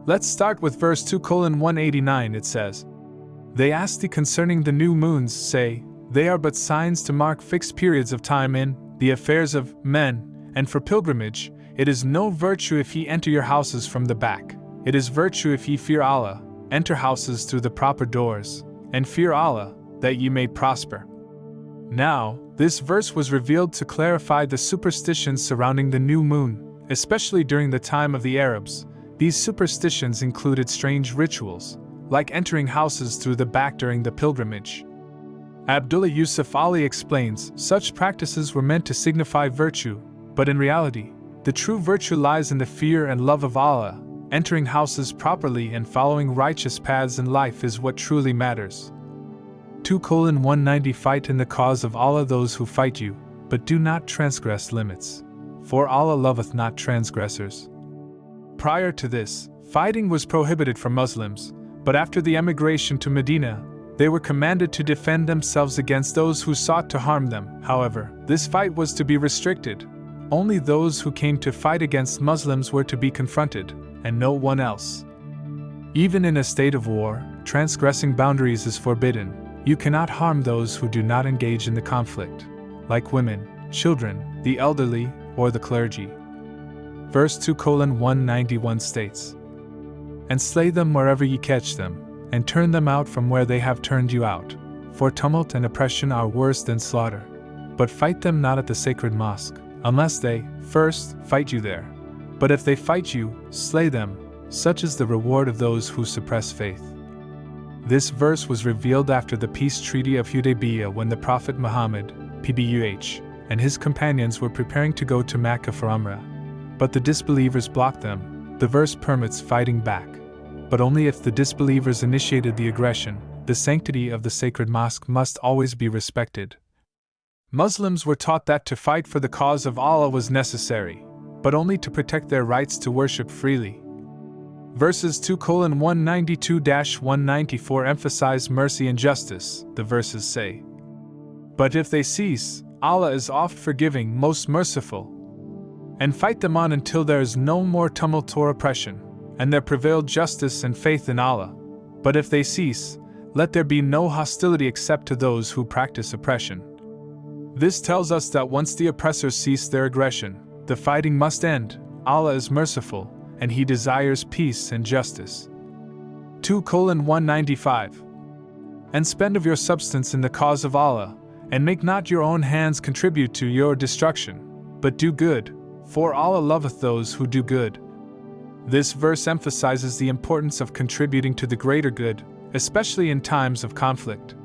Let's start with verse 2:189. It says, "They ask thee concerning the new moons, say, they are but signs to mark fixed periods of time in the affairs of men, and for pilgrimage, it is no virtue if ye enter your houses from the back. It is virtue if ye fear Allah, enter houses through the proper doors, and fear Allah, that ye may prosper." Now, this verse was revealed to clarify the superstitions surrounding the new moon, especially during the time of the Arabs. These superstitions included strange rituals, like entering houses through the back during the pilgrimage. Abdullah Yusuf Ali explains, such practices were meant to signify virtue, but in reality, the true virtue lies in the fear and love of Allah. Entering houses properly and following righteous paths in life is what truly matters. 2:190 Fight in the cause of Allah those who fight you, but do not transgress limits. For Allah loveth not transgressors. Prior to this, fighting was prohibited for Muslims, but after the emigration to Medina, they were commanded to defend themselves against those who sought to harm them. However, this fight was to be restricted. Only those who came to fight against Muslims were to be confronted, and no one else. Even in a state of war, transgressing boundaries is forbidden. You cannot harm those who do not engage in the conflict, like women, children, the elderly, or the clergy. Verse 2:191 states, "And slay them wherever ye catch them, and turn them out from where they have turned you out. For tumult and oppression are worse than slaughter. But fight them not at the sacred mosque, unless they, first, fight you there. But if they fight you, slay them. Such is the reward of those who suppress faith." This verse was revealed after the peace treaty of Hudaybiyah when the Prophet Muhammad, PBUH, and his companions were preparing to go to Mecca for Umrah. But the disbelievers blocked them. The verse permits fighting back, but only if the disbelievers initiated the aggression. The sanctity of the sacred mosque must always be respected. Muslims were taught that to fight for the cause of Allah was necessary, but only to protect their rights to worship freely. Verses 2:192-194 emphasize mercy and justice. The verses say, "But if they cease, Allah is oft forgiving, most merciful. And fight them on until there is no more tumult or oppression, and there prevail justice and faith in Allah. But if they cease, let there be no hostility except to those who practice oppression." This tells us that once the oppressors cease their aggression, the fighting must end. Allah is merciful, and He desires peace and justice. 2:195 "And spend of your substance in the cause of Allah, and make not your own hands contribute to your destruction, but do good, for Allah loveth those who do good." This verse emphasizes the importance of contributing to the greater good, especially in times of conflict.